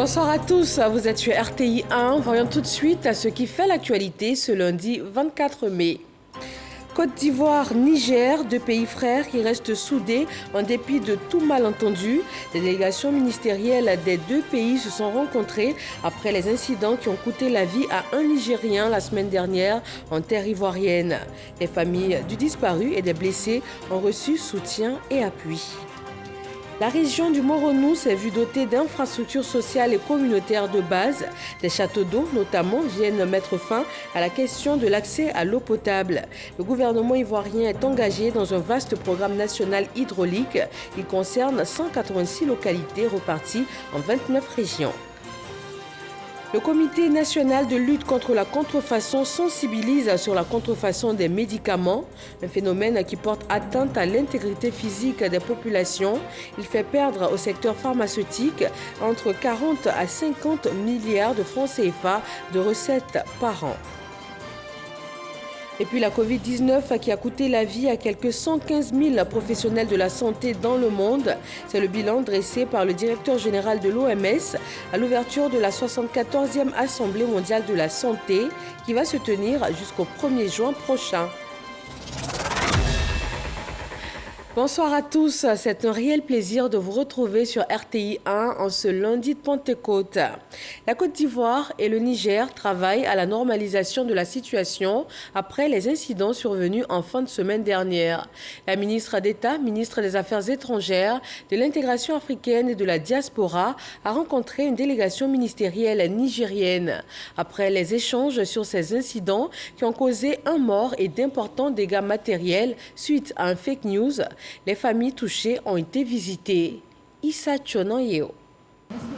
Bonsoir à tous, vous êtes sur RTI 1. Voyons tout de suite à ce qui fait l'actualité ce lundi 24 mai. Côte d'Ivoire, Niger, deux pays frères qui restent soudés en dépit de tout malentendu. Les délégations ministérielles des deux pays se sont rencontrées après les incidents qui ont coûté la vie à un Nigérien la semaine dernière en terre ivoirienne. Les familles du disparu et des blessés ont reçu soutien et appui. La région du Moronou s'est vue dotée d'infrastructures sociales et communautaires de base. Des châteaux d'eau, notamment, viennent mettre fin à la question de l'accès à l'eau potable. Le gouvernement ivoirien est engagé dans un vaste programme national hydraulique. Il concerne 186 localités reparties en 29 régions. Le Comité national de lutte contre la contrefaçon sensibilise sur la contrefaçon des médicaments, un phénomène qui porte atteinte à l'intégrité physique des populations. Il fait perdre au secteur pharmaceutique entre 40 à 50 milliards de francs CFA de recettes par an. Et puis la Covid-19 qui a coûté la vie à quelques 115 000 professionnels de la santé dans le monde. C'est le bilan dressé par le directeur général de l'OMS à l'ouverture de la 74e Assemblée mondiale de la santé qui va se tenir jusqu'au 1er juin prochain. Bonsoir à tous, c'est un réel plaisir de vous retrouver sur RTI 1 en ce lundi de Pentecôte. La Côte d'Ivoire et le Niger travaillent à la normalisation de la situation après les incidents survenus en fin de semaine dernière. La ministre d'État, ministre des Affaires étrangères, de l'intégration africaine et de la diaspora a rencontré une délégation ministérielle nigérienne. Après les échanges sur ces incidents qui ont causé un mort et d'importants dégâts matériels suite à un fake news, les familles touchées ont été visitées. Issa Chonanyeo.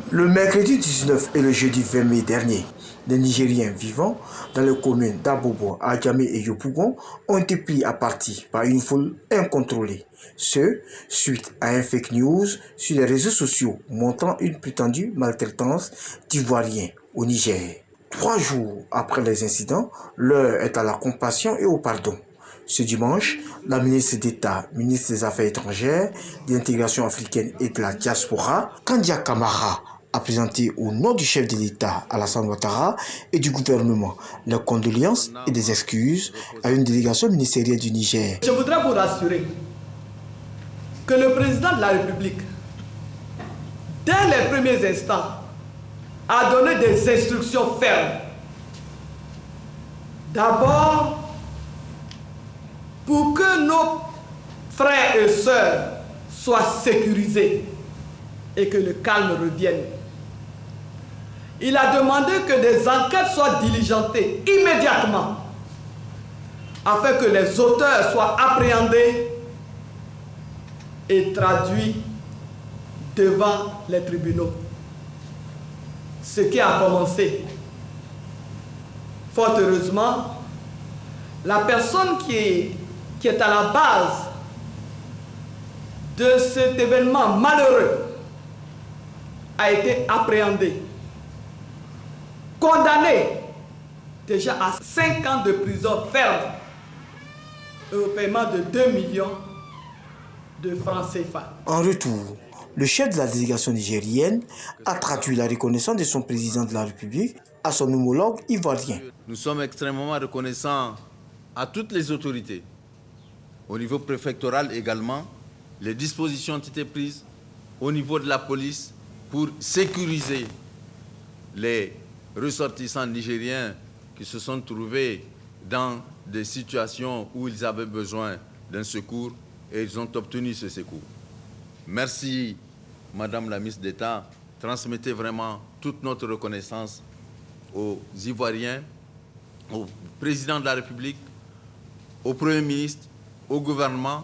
Le mercredi 19 et le jeudi 20 mai dernier, les Nigériens vivant dans les communes d'Abobo, Adjamé et Yopougon ont été pris à partie par une foule incontrôlée. Ce, suite à un fake news sur les réseaux sociaux montrant une prétendue maltraitance d'Ivoiriens au Niger. 3 jours après les incidents, l'heure est à la compassion et au pardon. Ce dimanche, la ministre d'État, ministre des Affaires étrangères, de l'intégration africaine et de la diaspora, Kandia Kamara, a présenté au nom du chef de l'État, Alassane Ouattara, et du gouvernement les condoléances et des excuses à une délégation ministérielle du Niger. Je voudrais vous rassurer que le président de la République, dès les premiers instants, a donné des instructions fermes. D'abord, pour que nos frères et sœurs soient sécurisés et que le calme revienne. Il a demandé que des enquêtes soient diligentées immédiatement afin que les auteurs soient appréhendés et traduits devant les tribunaux. Ce qui a commencé. Fort heureusement, la personne qui est à la base de cet événement malheureux a été appréhendée, condamnée déjà à 5 ans de prison ferme et au paiement de 2 millions de francs CFA. En retour, le chef de la délégation nigérienne a traduit la reconnaissance de son président de la République à son homologue ivoirien. Nous sommes extrêmement reconnaissants à toutes les autorités. Au niveau préfectoral également, les dispositions ont été prises au niveau de la police pour sécuriser les ressortissants nigériens qui se sont trouvés dans des situations où ils avaient besoin d'un secours et ils ont obtenu ce secours. Merci, Madame la ministre d'État. Transmettez vraiment toute notre reconnaissance aux Ivoiriens, au président de la République, au Premier ministre, au gouvernement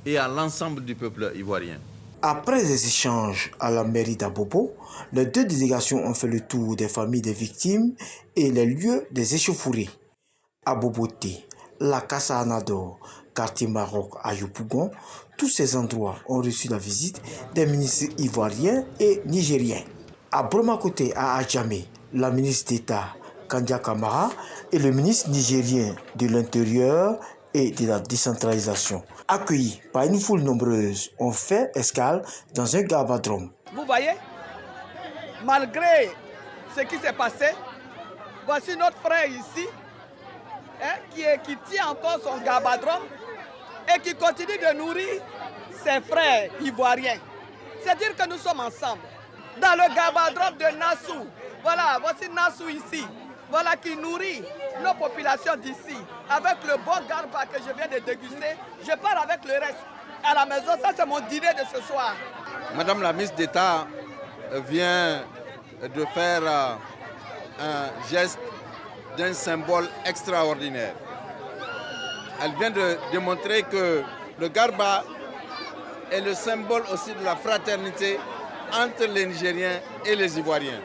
et à l'ensemble du peuple ivoirien. Après les échanges à la mairie d'Abobo, les deux délégations ont fait le tour des familles des victimes et les lieux des échauffourées. À Boboté, la Casa Anador, quartier Maroc à Yopougon, tous ces endroits ont reçu la visite des ministres ivoiriens et nigériens. À Bromakoté, à Adjamé, la ministre d'État Kandia Kamara et le ministre nigérien de l'Intérieur et de la décentralisation, accueillis par une foule nombreuse, ont fait escale dans un gabadrome. Vous voyez, malgré ce qui s'est passé, voici notre frère ici, qui tient encore son gabadrum et qui continue de nourrir ses frères ivoiriens. C'est-à-dire que nous sommes ensemble. Dans le gabadrum de Nassau, voilà, voici Nassau ici, voilà qui nourrit nos populations d'ici. Avec le bon garba que je viens de déguster, je pars avec le reste à la maison. Ça, c'est mon dîner de ce soir. Madame la ministre d'État vient de faire un geste d'un symbole extraordinaire. Elle vient de démontrer que le garba est le symbole aussi de la fraternité entre les Nigériens et les Ivoiriens.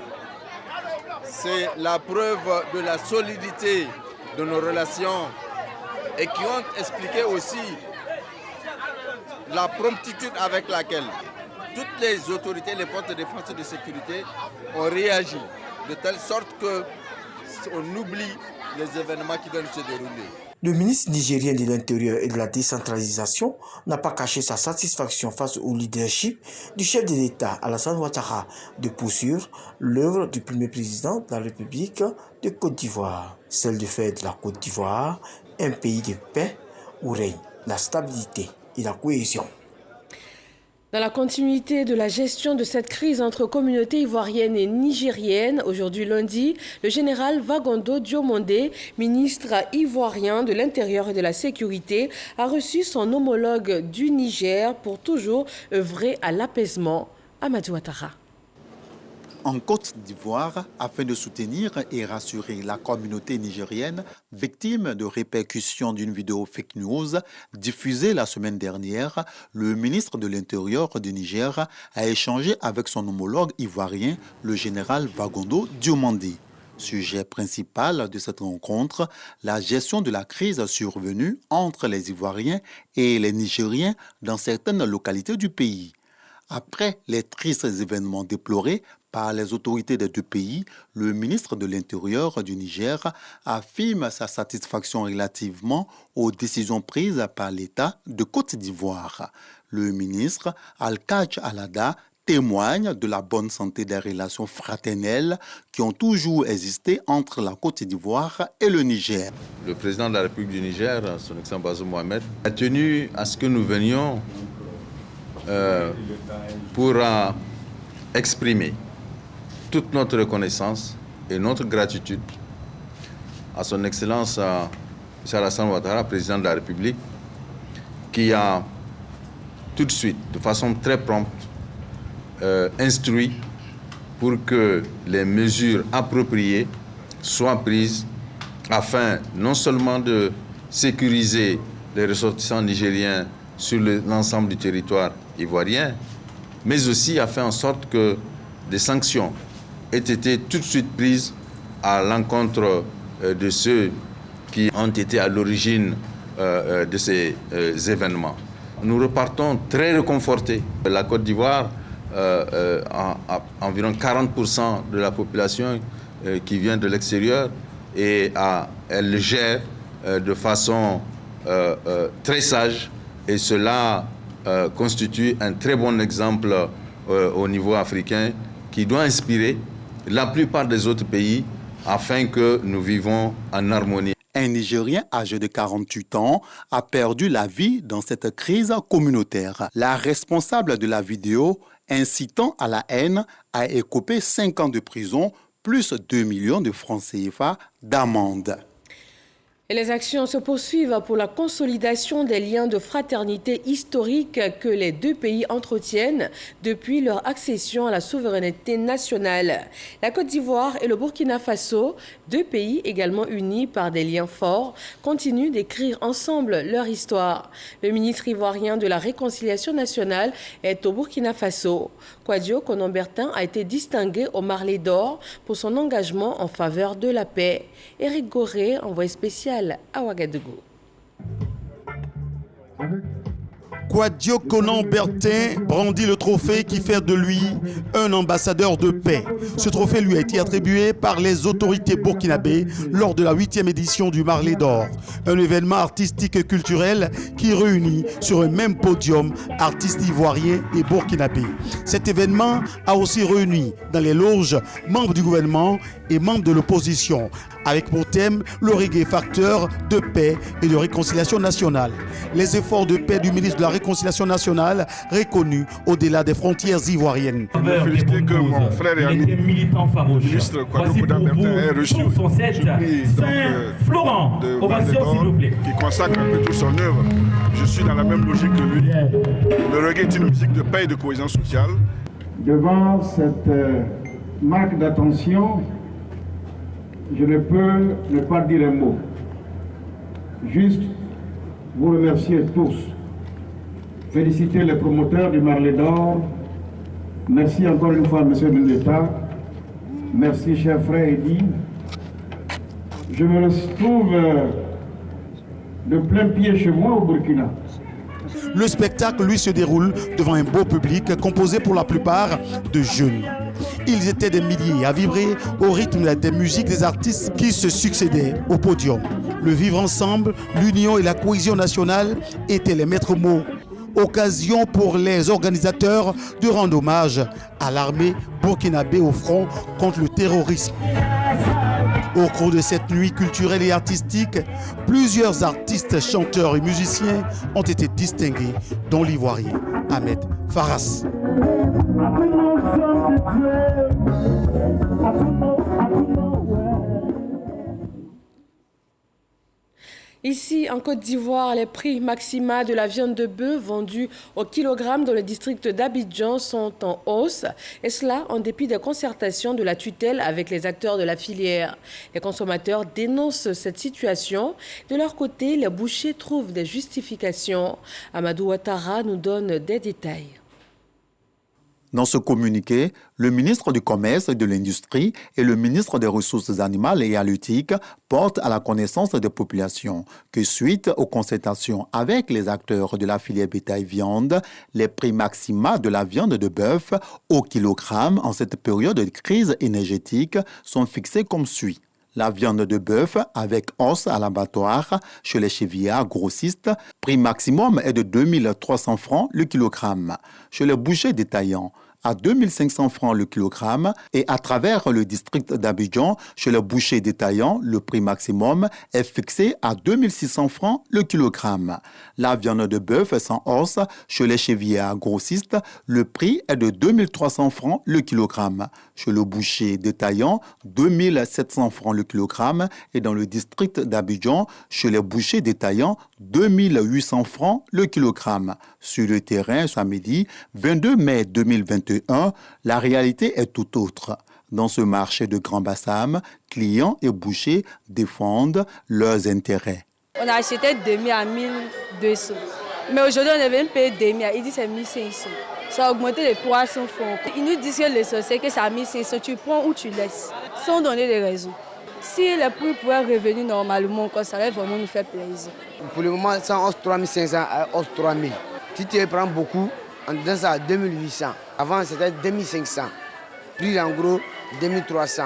C'est la preuve de la solidité de nos relations et qui ont expliqué aussi la promptitude avec laquelle toutes les autorités, les forces de défense et de sécurité ont réagi de telle sorte qu'on oublie les événements qui viennent se dérouler. Le ministre nigérien de l'Intérieur et de la décentralisation n'a pas caché sa satisfaction face au leadership du chef de l'État, Alassane Ouattara, de poursuivre l'œuvre du premier président de la République de Côte d'Ivoire, celle de faire de la Côte d'Ivoire un pays de paix où règne la stabilité et la cohésion. Dans la continuité de la gestion de cette crise entre communautés ivoiriennes et nigériennes, aujourd'hui lundi, le général Vagondo Diomandé, ministre ivoirien de l'Intérieur et de la Sécurité, a reçu son homologue du Niger pour toujours œuvrer à l'apaisement. Amadou Ouattara. En Côte d'Ivoire, afin de soutenir et rassurer la communauté nigérienne victime de répercussions d'une vidéo fake news diffusée la semaine dernière, le ministre de l'Intérieur du Niger a échangé avec son homologue ivoirien, le général Vagondo Diomandé. Sujet principal de cette rencontre, la gestion de la crise survenue entre les Ivoiriens et les Nigériens dans certaines localités du pays. Après les tristes événements déplorés par les autorités des deux pays, le ministre de l'Intérieur du Niger affirme sa satisfaction relativement aux décisions prises par l'État de Côte d'Ivoire. Le ministre Al-Kadj Alada témoigne de la bonne santé des relations fraternelles qui ont toujours existé entre la Côte d'Ivoire et le Niger. Le président de la République du Niger, son excellent Bazoum Mohamed, a tenu à ce que nous venions pour exprimer toute notre reconnaissance et notre gratitude à son Excellence M. Alassane Ouattara, président de la République, qui a tout de suite, de façon très prompte, instruit pour que les mesures appropriées soient prises afin non seulement de sécuriser les ressortissants nigériens sur l'ensemble du territoire ivoirien, mais aussi à faire en sorte que des sanctions aient été tout de suite prises à l'encontre de ceux qui ont été à l'origine de ces événements. Nous repartons très réconfortés. La Côte d'Ivoire a environ 40% de la population qui vient de l'extérieur et elle le gère de façon très sage et cela constitue un très bon exemple au niveau africain qui doit inspirer la plupart des autres pays afin que nous vivons en harmonie. Un Nigérien âgé de 48 ans a perdu la vie dans cette crise communautaire. La responsable de la vidéo incitant à la haine a écopé 5 ans de prison plus 2 millions de francs CFA d'amende. Et les actions se poursuivent pour la consolidation des liens de fraternité historique que les deux pays entretiennent depuis leur accession à la souveraineté nationale. La Côte d'Ivoire et le Burkina Faso, deux pays également unis par des liens forts, continuent d'écrire ensemble leur histoire. Le ministre ivoirien de la Réconciliation nationale est au Burkina Faso. Kouadio Konombertin a été distingué au Marley d'Or pour son engagement en faveur de la paix. Éric Goré, envoyé spécial à Ouagadougou. Kouadio Konan Bertin brandit le trophée qui fait de lui un ambassadeur de paix. Ce trophée lui a été attribué par les autorités burkinabées lors de la 8e édition du Marley d'Or, un événement artistique et culturel qui réunit sur un même podium artistes ivoiriens et burkinabés. Cet événement a aussi réuni dans les loges membres du gouvernement et membres de l'opposition, avec pour thème le reggae facteur de paix et de réconciliation nationale. Les efforts de paix du ministre de la Réconciliation nationale reconnus au-delà des frontières ivoiriennes. Je veux féliciter que mon frère et ami, le ministre Kouadio Konan Bertin, ait reçu le prix de Marley d'Or qui consacre un peu toute son œuvre. Je suis dans la même logique que lui. Le reggae est une musique de paix et de cohésion sociale. Devant cette marque d'attention, je ne peux ne pas dire un mot. Juste vous remercier tous. Féliciter les promoteurs du Marley d'Or. Merci encore une fois, Monsieur le ministre d'État. Merci, cher frère Eddy. Je me retrouve de plein pied chez moi au Burkina. Le spectacle, lui, se déroule devant un beau public composé pour la plupart de jeunes. Ils étaient des milliers à vibrer au rythme des musiques des artistes qui se succédaient au podium. Le vivre ensemble, l'union et la cohésion nationale étaient les maîtres mots. Occasion pour les organisateurs de rendre hommage à l'armée burkinabé au front contre le terrorisme. Au cours de cette nuit culturelle et artistique, plusieurs artistes, chanteurs et musiciens ont été distingués, dont l'Ivoirien Ahmed Faras. Ici, en Côte d'Ivoire, les prix maxima de la viande de bœuf vendue au kilogramme dans le district d'Abidjan sont en hausse, et cela en dépit des concertations de la tutelle avec les acteurs de la filière. Les consommateurs dénoncent cette situation. De leur côté, les bouchers trouvent des justifications. Amadou Ouattara nous donne des détails. Dans ce communiqué, le ministre du Commerce et de l'Industrie et le ministre des Ressources animales et halieutiques portent à la connaissance des populations que suite aux concertations avec les acteurs de la filière bétail-viande, les prix maxima de la viande de bœuf au kilogramme en cette période de crise énergétique sont fixés comme suit. La viande de bœuf avec os à l'abattoir chez les chevillards grossistes, prix maximum est de 2300 francs le kilogramme. Chez les bouchers détaillants, à 2500 francs le kilogramme et à travers le district d'Abidjan, chez les bouchers détaillants, le prix maximum est fixé à 2600 francs le kilogramme. La viande de bœuf sans os, chez les chevillards grossistes, le prix est de 2300 francs le kilogramme. Chez le boucher détaillant, 2700 francs le kilogramme et dans le district d'Abidjan, chez les bouchers détaillants, 2800 francs le kilogramme. Sur le terrain, samedi 22 mai 2021, la réalité est tout autre. Dans ce marché de Grand Bassam, clients et bouchers défendent leurs intérêts. On a acheté 2000 à 1200. Mais aujourd'hui, on est venu payer 2000. Ils disent que c'est 1500. Ça a augmenté de 300 francs. Ils nous disent que les sorciers, que c'est à 1500. Tu prends ou tu laisses, sans donner des raisons. Si les prix pouvaient revenir normalement, ça va vraiment nous faire plaisir. Pour le moment, ça entre 3500 à 3000. Si tu prends beaucoup, on donne ça à 2800. Avant, c'était 2500. Prix en gros, 2300.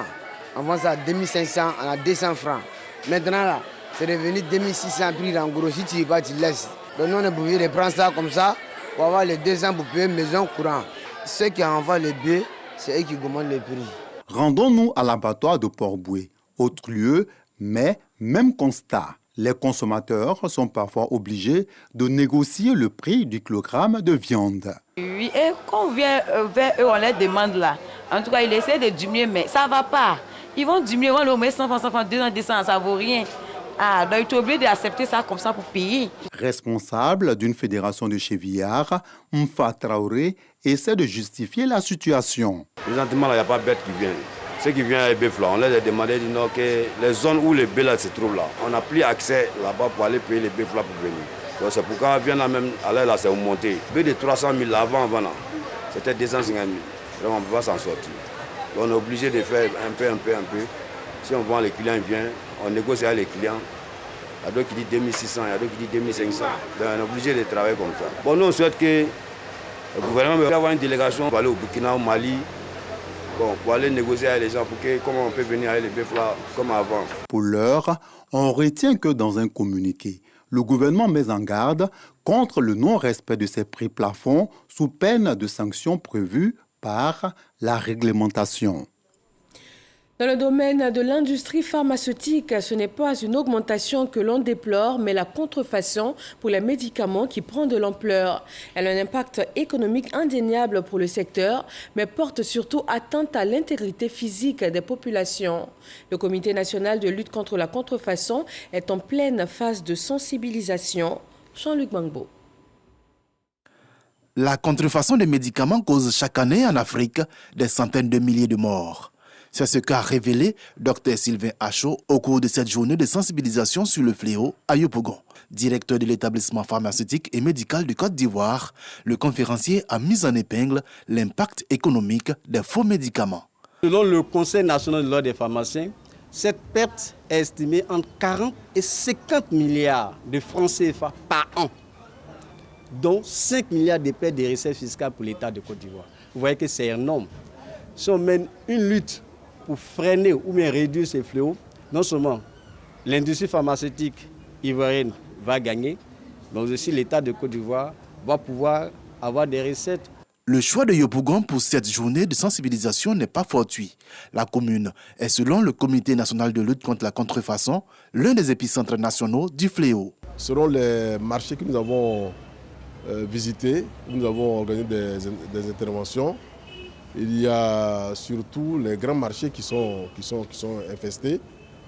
Avant ça, 2500, on a 200 francs. Maintenant, là, c'est devenu 2600 prix en gros. Si tu ne veux pas, tu laisses. Donc, nous, on est obligé de prendre ça comme ça pour avoir les 200 pour payer maison courante. Ceux qui envoient les bœufs, c'est eux qui commandent les prix. Rendons-nous à l'abattoir de Port-Boué. Autre lieu, mais même constat. Les consommateurs sont parfois obligés de négocier le prix du kilogramme de viande. Oui, et quand on vient vers eux, on les demande là. En tout cas, ils essaient de diminuer, mais ça ne va pas. Ils vont diminuer, ils vont le mettre 100 francs, 100 francs, 200, 200, ça ne vaut rien. Ah, donc tu es obligé d'accepter ça comme ça pour payer. Responsable d'une fédération de chevillards, Mfa Traoré essaie de justifier la situation. Présentement, il n'y a pas de bêtes qui viennent. Ceux qui viennent avec les bœufs là, on les a demandé que les zones où les bœufs là se trouvent là, on n'a plus accès là-bas pour aller payer les bœufs là pour venir. Donc c'est pourquoi vient là même, aller là c'est augmenté. Bœuf de 300 000 avant là, c'était 250 000. Donc on ne peut pas s'en sortir. Donc on est obligé de faire un peu. Si on vend, les clients viennent, on négocie avec les clients Il y a d'autres qui disent 2600, il y a d'autres qui disent 2500. Donc on est obligé de travailler comme ça. Bon, nous on souhaite que le gouvernement va avoir une délégation pour aller au Burkina, au Mali, bon, pour aller négocier avec les gens, pour que, comment on peut venir avec les bœufs là comme avant. Pour l'heure, on retient que dans un communiqué, le gouvernement met en garde contre le non-respect de ces prix plafonds sous peine de sanctions prévues par la réglementation. Dans le domaine de l'industrie pharmaceutique, ce n'est pas une augmentation que l'on déplore, mais la contrefaçon pour les médicaments qui prend de l'ampleur. Elle a un impact économique indéniable pour le secteur, mais porte surtout atteinte à l'intégrité physique des populations. Le Comité national de lutte contre la contrefaçon est en pleine phase de sensibilisation. Jean-Luc Mangbo. La contrefaçon des médicaments cause chaque année en Afrique des centaines de milliers de morts. C'est ce qu'a révélé Dr Sylvain Acho au cours de cette journée de sensibilisation sur le fléau à Yopougon. Directeur de l'établissement pharmaceutique et médical de Côte d'Ivoire, le conférencier a mis en épingle l'impact économique des faux médicaments. Selon le Conseil national de l'ordre des pharmaciens, cette perte est estimée entre 40 et 50 milliards de francs CFA par an, dont 5 milliards de pertes de recettes fiscales pour l'État de Côte d'Ivoire. Vous voyez que c'est énorme. Si on mène une lutte pour freiner ou bien réduire ces fléaux, non seulement l'industrie pharmaceutique ivoirienne va gagner, mais aussi l'État de Côte d'Ivoire va pouvoir avoir des recettes. Le choix de Yopougon pour cette journée de sensibilisation n'est pas fortuit. La commune est, selon le Comité national de lutte contre la contrefaçon, l'un des épicentres nationaux du fléau. Selon les marchés que nous avons visités, nous avons organisé des interventions. Il y a surtout les grands marchés qui sont infestés.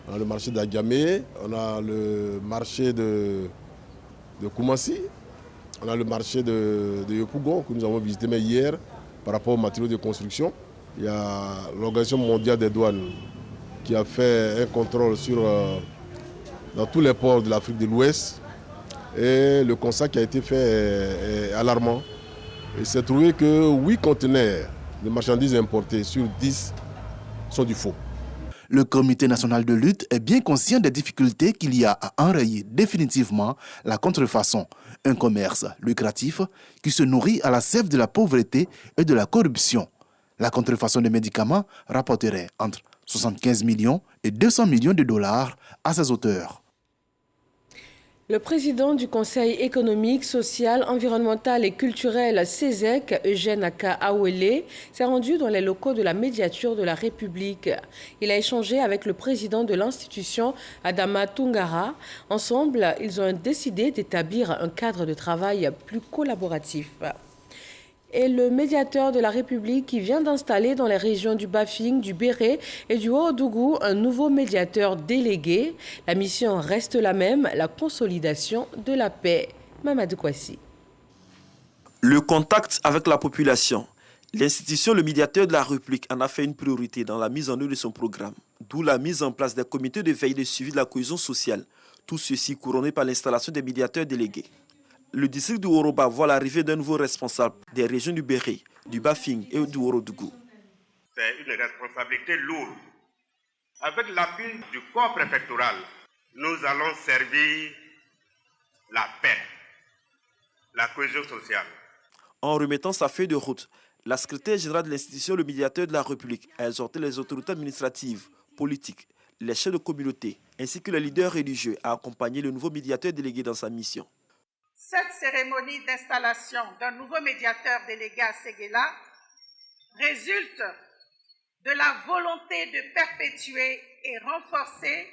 On a le marché d'Agamé, on a le marché de Koumassi, on a le marché de Yopougon que nous avons visité hier par rapport aux matériaux de construction. Il y a l'Organisation mondiale des douanes qui a fait un contrôle dans tous les ports de l'Afrique de l'Ouest. Et le constat qui a été fait est alarmant. Il s'est trouvé que 8 conteneurs de marchandises importées sur 10 sont du faux. Le Comité national de lutte est bien conscient des difficultés qu'il y a à enrayer définitivement la contrefaçon, un commerce lucratif qui se nourrit à la sève de la pauvreté et de la corruption. La contrefaçon des médicaments rapporterait entre 75 millions et 200 millions de dollars à ses auteurs. Le président du Conseil économique, social, environnemental et culturel CESEC, Eugène Aka Awele, s'est rendu dans les locaux de la médiature de la République. Il a échangé avec le président de l'institution, Adama Tungara. Ensemble, ils ont décidé d'établir un cadre de travail plus collaboratif. Et le médiateur de la République qui vient d'installer dans les régions du Bafing, du Béré et du Haut-Dougou un nouveau médiateur délégué. La mission reste la même, la consolidation de la paix. Mamadou Kwasi. Le contact avec la population. L'institution, le médiateur de la République, en a fait une priorité dans la mise en œuvre de son programme, d'où la mise en place des comités de veille de suivi de la cohésion sociale, tout ceci couronné par l'installation des médiateurs délégués. Le district du Woroba voit l'arrivée d'un nouveau responsable des régions du Béré, du Bafing et du Worodougou. C'est une responsabilité lourde. Avec l'appui du corps préfectoral, nous allons servir la paix, la cohésion sociale. En remettant sa feuille de route, la secrétaire générale de l'institution, le médiateur de la République, a exhorté les autorités administratives, politiques, les chefs de communauté, ainsi que les leaders religieux à accompagner le nouveau médiateur délégué dans sa mission. Cette cérémonie d'installation d'un nouveau médiateur délégué à Séguéla résulte de la volonté de perpétuer et renforcer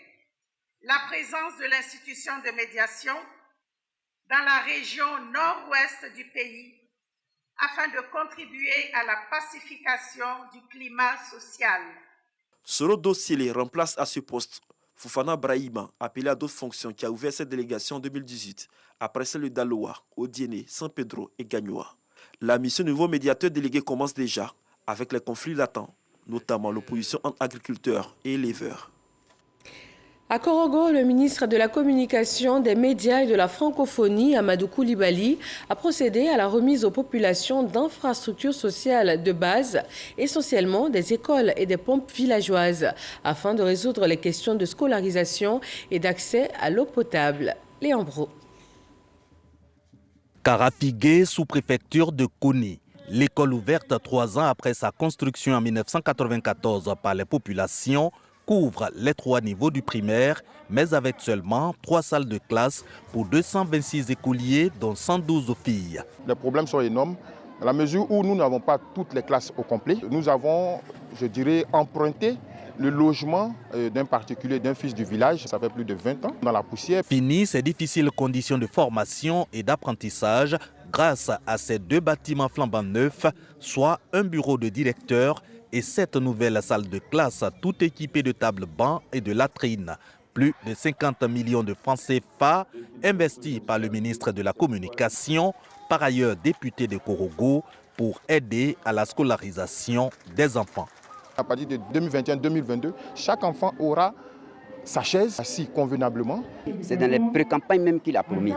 la présence de l'institution de médiation dans la région nord-ouest du pays afin de contribuer à la pacification du climat social. Sorodo Sile remplace à ce poste Fofana Brahima, appelé à d'autres fonctions, qui a ouvert cette délégation en 2018, après celle de Daloa, Odiéné, San Pedro et Gagnoa. La mission du nouveau médiateur délégué commence déjà avec les conflits latents, notamment l'opposition entre agriculteurs et éleveurs. À Korogo, le ministre de la Communication, des Médias et de la Francophonie, Amadou Koulibaly, a procédé à la remise aux populations d'infrastructures sociales de base, essentiellement des écoles et des pompes villageoises, afin de résoudre les questions de scolarisation et d'accès à l'eau potable. Léon Bro. Karafigué, sous-préfecture de Koni. L'école ouverte 3 ans après sa construction en 1994 par les populations couvre les 3 niveaux du primaire, mais avec seulement 3 salles de classe pour 226 écoliers, dont 112 filles. Les problèmes sont énormes, à la mesure où nous n'avons pas toutes les classes au complet. Nous avons, je dirais, emprunté le logement d'un particulier, d'un fils du village, ça fait plus de 20 ans, dans la poussière. Fini ces difficiles conditions de formation et d'apprentissage grâce à ces 2 bâtiments flambant neufs, soit un bureau de directeur et 7 nouvelles salles de classe, toutes équipées de tables bancs et de latrines. Plus de 50 millions de francs CFA investis par le ministre de la Communication, par ailleurs député de Korogo, pour aider à la scolarisation des enfants. À partir de 2021-2022, chaque enfant aura sa chaise assis convenablement. C'est dans les pré-campagnes même qu'il a promis.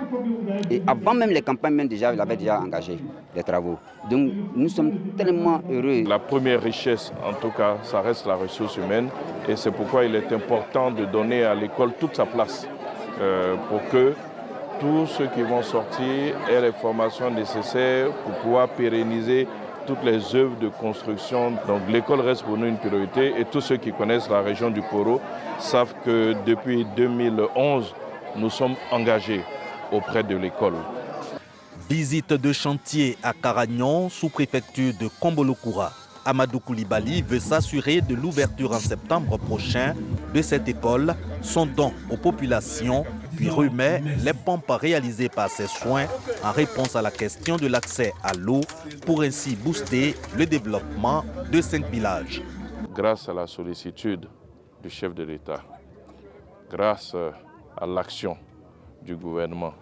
Et avant même les campagnes, même déjà, il avait déjà engagé les travaux. Donc nous sommes tellement heureux. La première richesse, en tout cas, ça reste la ressource humaine. Et c'est pourquoi il est important de donner à l'école toute sa place pour que tous ceux qui vont sortir aient les formations nécessaires pour pouvoir pérenniser toutes les œuvres de construction. Donc l'école reste pour nous une priorité et tous ceux qui connaissent la région du Koro savent que depuis 2011, nous sommes engagés auprès de l'école. Visite de chantier à Karagnon, sous-préfecture de Kombolokura. Amadou Koulibaly veut s'assurer de l'ouverture en septembre prochain de cette école, son don aux populations, puis remet les pompes réalisées par ses soins en réponse à la question de l'accès à l'eau pour ainsi booster le développement de 5 villages. Grâce à la sollicitude du chef de l'État, grâce à l'action du gouvernement,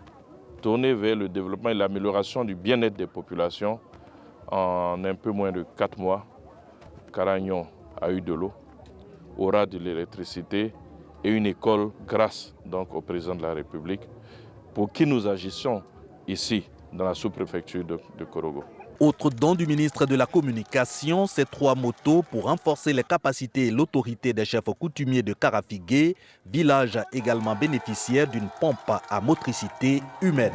tournée vers le développement et l'amélioration du bien-être des populations, en un peu moins de 4 mois, Karagnon a eu de l'eau, aura de l'électricité et une école grâce donc au président de la République pour qui nous agissons ici dans la sous-préfecture de Korogo. Autre don du ministre de la Communication, ces 3 motos pour renforcer les capacités et l'autorité des chefs coutumiers de Karafigué, village également bénéficiaire d'une pompe à motricité humaine.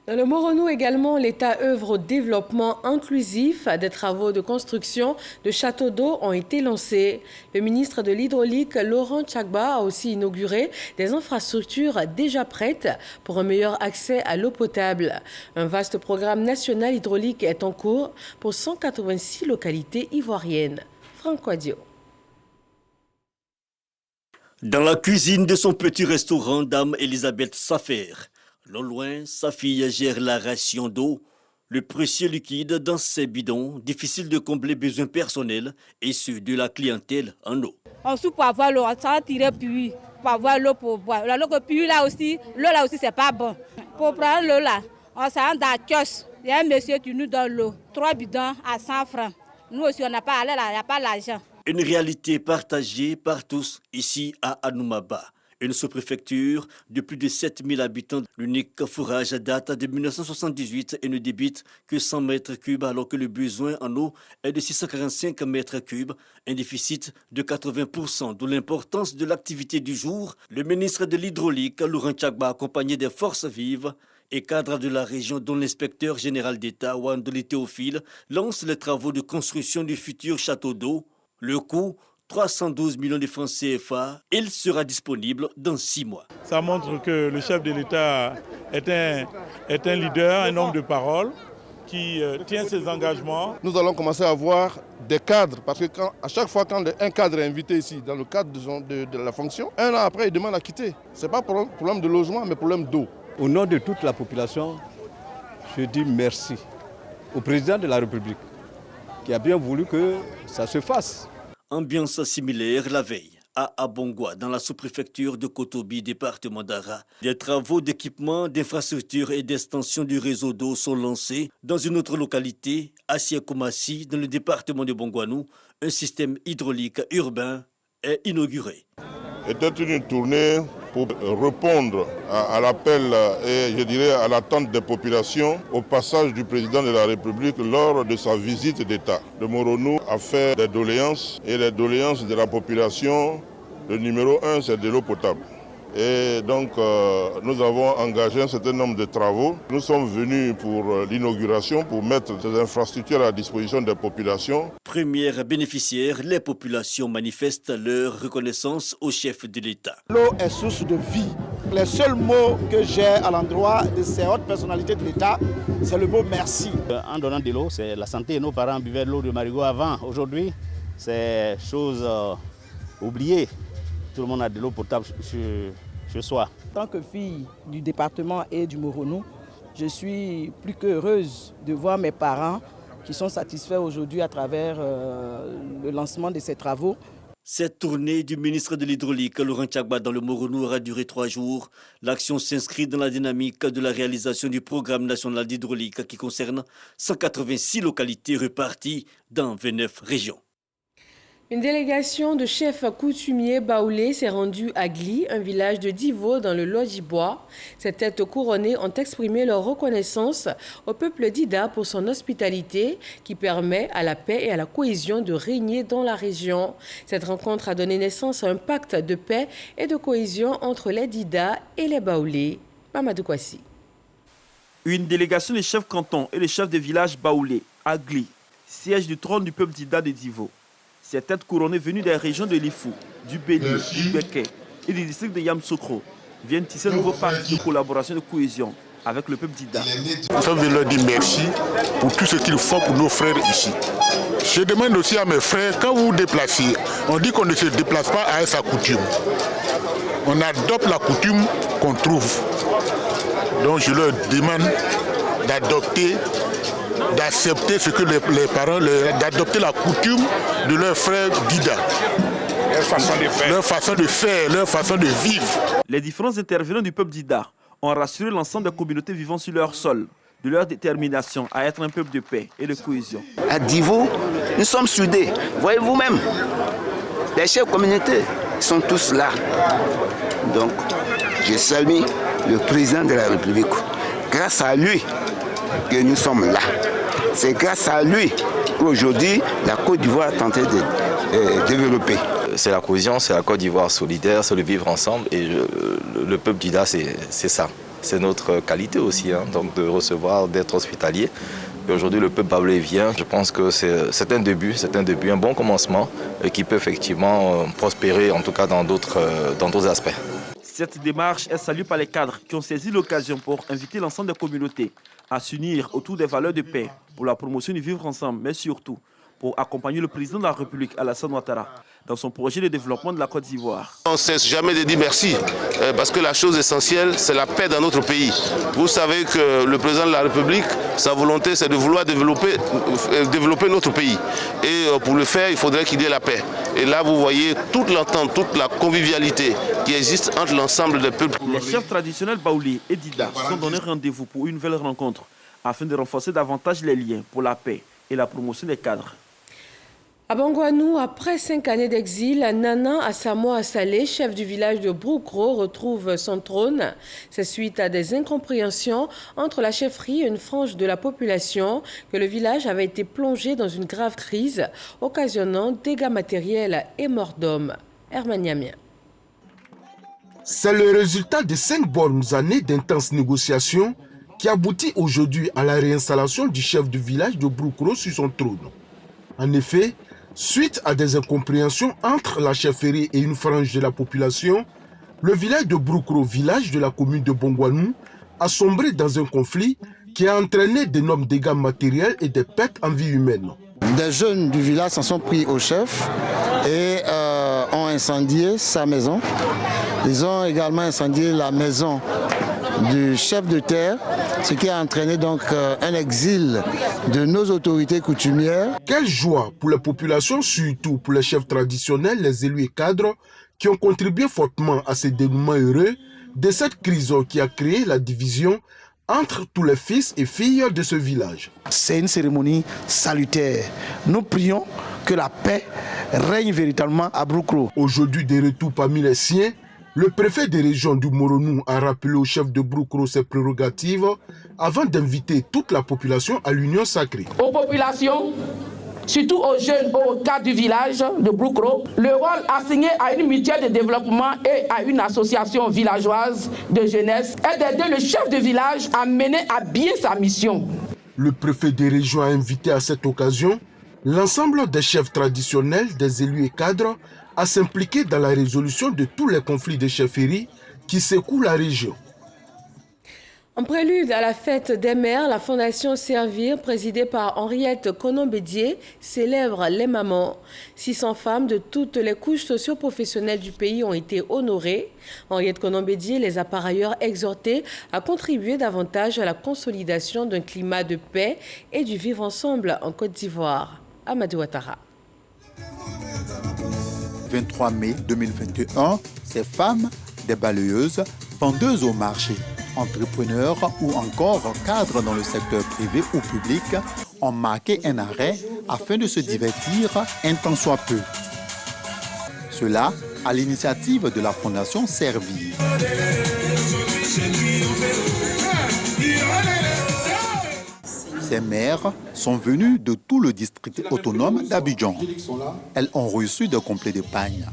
Dans le Moronou également, l'État œuvre au développement inclusif. Des travaux de construction de châteaux d'eau ont été lancés. Le ministre de l'Hydraulique, Laurent Tchagba, a aussi inauguré des infrastructures déjà prêtes pour un meilleur accès à l'eau potable. Un vaste programme national hydraulique est en cours pour 186 localités ivoiriennes. Franck Adio. Dans la cuisine de son petit restaurant, Dame Elisabeth Safer, non loin, sa fille gère la ration d'eau, le précieux liquide dans ses bidons, difficile de combler besoins personnels et ceux de la clientèle en eau. On soupe pour avoir l'eau, ça va tirer puis pour avoir l'eau pour boire. La l'eau puis là aussi, c'est pas bon. Pour prendre l'eau là, on s'en dans la kiosque. Il y a un monsieur qui nous donne l'eau, 3 bidons à 100 francs. Nous aussi, on n'a pas l'argent. Une réalité partagée par tous ici à Anoumaba. Une sous-préfecture de plus de 7000 habitants. L'unique forage date de 1978 et ne débite que 100 mètres cubes alors que le besoin en eau est de 645 mètres cubes. Un déficit de 80%, d'où l'importance de l'activité du jour. Le ministre de l'Hydraulique, Laurent Tchagba, accompagné des forces vives et cadres de la région dont l'inspecteur général d'État, Wandoli Théophile, lance les travaux de construction du futur château d'eau. Le coût 312 millions de francs CFA, il sera disponible dans 6 mois. Ça montre que le chef de l'État est un leader, un homme de parole qui tient ses engagements. Nous allons commencer à avoir des cadres, parce que à chaque fois quand un cadre est invité ici, dans le cadre de la fonction, un an après il demande à quitter. Ce n'est pas problème de logement, mais problème d'eau. Au nom de toute la population, je dis merci au président de la République qui a bien voulu que ça se fasse. Ambiance similaire la veille à Abongwa, dans la sous-préfecture de Kotobi, département d'Ara. Des travaux d'équipement, d'infrastructures et d'extension du réseau d'eau sont lancés dans une autre localité, à Siakomassi, dans le département de Bongwanou. Un système hydraulique urbain est inauguré. était une tournée pour répondre à l'appel et je dirais à l'attente des populations au passage du président de la République lors de sa visite d'État. Le Moronou a fait des doléances et les doléances de la population, le numéro 1 c'est de l'eau potable. Et donc nous avons engagé un certain nombre de travaux. Nous sommes venus pour l'inauguration, pour mettre ces infrastructures à la disposition des populations. Première bénéficiaire, les populations manifestent leur reconnaissance au chef de l'État. L'eau est source de vie. Les seuls mots que j'ai à l'endroit de ces hautes personnalités de l'État, c'est le mot merci. En donnant de l'eau, c'est la santé. Nos parents buvaient de l'eau de marigot avant. Aujourd'hui, c'est chose oubliée. Tout le monde a de l'eau potable chez soi. En tant que fille du département et du Moronou, je suis plus qu'heureuse de voir mes parents qui sont satisfaits aujourd'hui à travers le lancement de ces travaux. Cette tournée du ministre de l'Hydraulique, Laurent Tchagba, dans le Moronou aura duré 3 jours. L'action s'inscrit dans la dynamique de la réalisation du programme national d'hydraulique qui concerne 186 localités réparties dans 29 régions. Une délégation de chefs coutumiers baoulés s'est rendue à Gli, un village de Divo dans le Lodjibois. Ces têtes couronnées ont exprimé leur reconnaissance au peuple d'Ida pour son hospitalité qui permet à la paix et à la cohésion de régner dans la région. Cette rencontre a donné naissance à un pacte de paix et de cohésion entre les Dida et les baoulés. Mamadou Kwasi. Une délégation des chefs cantons et des chefs de village baoulés à Gli, siège du trône du peuple d'Ida de Divo. Ces têtes couronnées venues des régions de l'Ifou, du Béni, du Béké et du district de Yamsoukro viennent tisser un nouveau pacte de collaboration et de cohésion avec le peuple d'Ida. Nous sommes venus leur dire merci pour tout ce qu'ils font pour nos frères ici. Je demande aussi à mes frères, quand vous vous déplacez, on dit qu'on ne se déplace pas à sa coutume. On adopte la coutume qu'on trouve. Donc je leur demande d'accepter ce que les parents, d'adopter la coutume de leurs frères d'Ida. Leur façon de faire, leur façon de vivre. Les différents intervenants du peuple d'Ida ont rassuré l'ensemble des communautés vivant sur leur sol de leur détermination à être un peuple de paix et de cohésion. À Divo, nous sommes soudés. Voyez vous-même, les chefs communautés sont tous là. Donc, je salue le président de la République. Grâce à lui que nous sommes là. C'est grâce à lui qu'aujourd'hui, la Côte d'Ivoire a tenté de développer. C'est la cohésion, c'est la Côte d'Ivoire solidaire, c'est le vivre ensemble. Et le peuple d'Ida, c'est ça. C'est notre qualité aussi, hein, donc de recevoir, d'être hospitalier. Et aujourd'hui, le peuple baoulé vient. Je pense que c'est un début, un bon commencement et qui peut effectivement prospérer, en tout cas dans d'autres aspects. Cette démarche est saluée par les cadres qui ont saisi l'occasion pour inviter l'ensemble des communautés à s'unir autour des valeurs de paix pour la promotion du vivre ensemble, mais surtout pour accompagner le président de la République, Alassane Ouattara, dans son projet de développement de la Côte d'Ivoire. On ne cesse jamais de dire merci, parce que la chose essentielle, c'est la paix dans notre pays. Vous savez que le président de la République, sa volonté, c'est de vouloir développer notre pays. Et pour le faire, il faudrait qu'il y ait la paix. Et là, vous voyez toute l'entente, toute la convivialité qui existe entre l'ensemble des peuples. Les chefs traditionnels baoulés et Dida se sont donné rendez-vous pour une nouvelle rencontre afin de renforcer davantage les liens pour la paix et la promotion des cadres. À Bangouanou, après 5 années d'exil, Nana Asamoah Saleh, chef du village de Broukro, retrouve son trône. C'est suite à des incompréhensions entre la chefferie et une frange de la population que le village avait été plongé dans une grave crise, occasionnant dégâts matériels et morts d'hommes. Herman Niamien. C'est le résultat de 5 bonnes années d'intenses négociations qui aboutit aujourd'hui à la réinstallation du chef du village de Broukro sur son trône. En effet, suite à des incompréhensions entre la chefferie et une frange de la population, le village de Broukro, village de la commune de Bangouanou, a sombré dans un conflit qui a entraîné d'énormes dégâts matériels et des pertes en vie humaine. Des jeunes du village s'en sont pris au chef et ont incendié sa maison. Ils ont également incendié la maison du chef de terre, ce qui a entraîné donc un exil de nos autorités coutumières. Quelle joie pour la population, surtout pour les chefs traditionnels, les élus et cadres qui ont contribué fortement à ce dénouement heureux de cette crise qui a créé la division entre tous les fils et filles de ce village. C'est une cérémonie salutaire. Nous prions que la paix règne véritablement à Broukro. Aujourd'hui, de retour parmi les siens, le préfet des régions du Moronou a rappelé au chef de Broukro ses prérogatives avant d'inviter toute la population à l'union sacrée. Aux populations, surtout aux jeunes, au cadre du village de Broukro, le rôle assigné à une mutuelle de développement et à une association villageoise de jeunesse est d'aider le chef de village à mener à bien sa mission. Le préfet des régions a invité à cette occasion l'ensemble des chefs traditionnels, des élus et cadres à s'impliquer dans la résolution de tous les conflits de chefferie qui secouent la région. En prélude à la fête des mères, la Fondation Servir, présidée par Henriette Konon-Bédié, célèbre les mamans. 600 femmes de toutes les couches socio-professionnelles du pays ont été honorées. Henriette Konon-Bédié les a par ailleurs exhortées à contribuer davantage à la consolidation d'un climat de paix et du vivre ensemble en Côte d'Ivoire. Amadou Ouattara. 23 mai 2021, ces femmes, des balayeuses, vendeuses au marché, entrepreneurs ou encore cadres dans le secteur privé ou public, ont marqué un arrêt afin de se divertir un temps soit peu. Cela à l'initiative de la Fondation Servir. Ces mères sont venues de tout le district autonome d'Abidjan. Elles ont reçu des complets de pagne.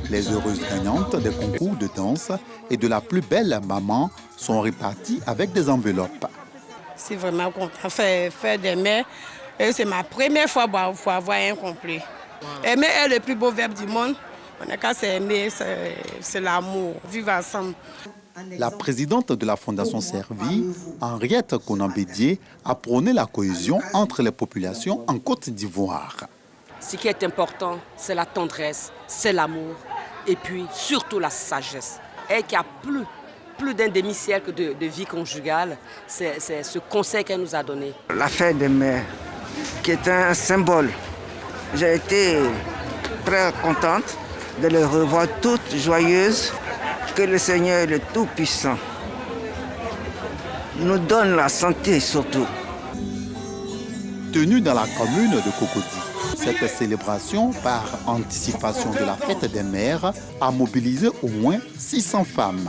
Les heureuses gagnantes des concours de danse et de la plus belle maman sont réparties avec des enveloppes. C'est vraiment content faire des mères. Et c'est ma première fois pour avoir un complet. Aimer est le plus beau verbe du monde. On n'a qu'à s'aimer, c'est l'amour, vivre ensemble. La présidente de la Fondation Servir, Henriette Konon-Bédié, a prôné la cohésion entre les populations en Côte d'Ivoire. Ce qui est important, c'est la tendresse, c'est l'amour et puis surtout la sagesse. Et qu'il y a plus d'un demi-siècle de vie conjugale, c'est ce conseil qu'elle nous a donné. La fête des mères, qui est un symbole. J'ai été très contente de les revoir toutes joyeuses. Que le Seigneur, le Tout-Puissant, nous donne la santé surtout. Tenue dans la commune de Cocody, cette célébration par anticipation de la fête des mères a mobilisé au moins 600 femmes.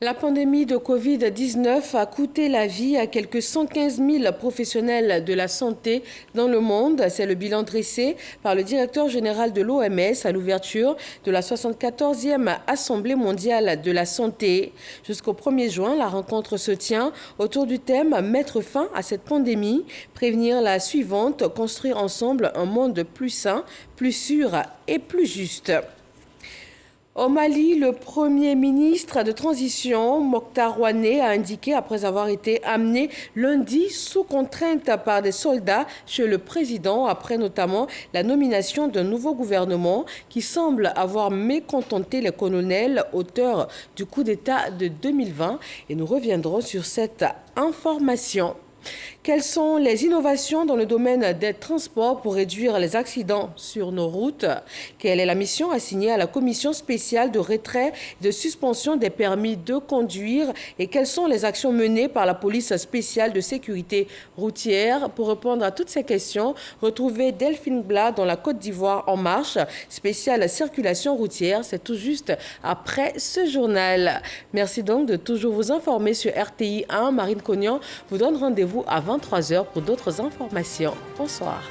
La pandémie de Covid-19 a coûté la vie à quelques 115 000 professionnels de la santé dans le monde. C'est le bilan dressé par le directeur général de l'OMS à l'ouverture de la 74e Assemblée mondiale de la santé. Jusqu'au 1er juin, la rencontre se tient autour du thème « Mettre fin à cette pandémie, prévenir la suivante, construire ensemble un monde plus sain, plus sûr et plus juste ». Au Mali, le Premier ministre de transition, Mokhtar Ouané, a indiqué, après avoir été amené lundi sous contrainte par des soldats chez le président, après notamment la nomination d'un nouveau gouvernement qui semble avoir mécontenté les colonels auteurs du coup d'État de 2020. Et nous reviendrons sur cette information. Quelles sont les innovations dans le domaine des transports pour réduire les accidents sur nos routes? Quelle est la mission assignée à la commission spéciale de retrait et de suspension des permis de conduire? Et quelles sont les actions menées par la police spéciale de sécurité routière? Pour répondre à toutes ces questions, retrouvez Delphine Blas dans la Côte d'Ivoire en marche, spéciale circulation routière. C'est tout juste après ce journal. Merci donc de toujours vous informer sur RTI 1. Marine Cognan vous donne rendez-vous à 23h pour d'autres informations. Bonsoir.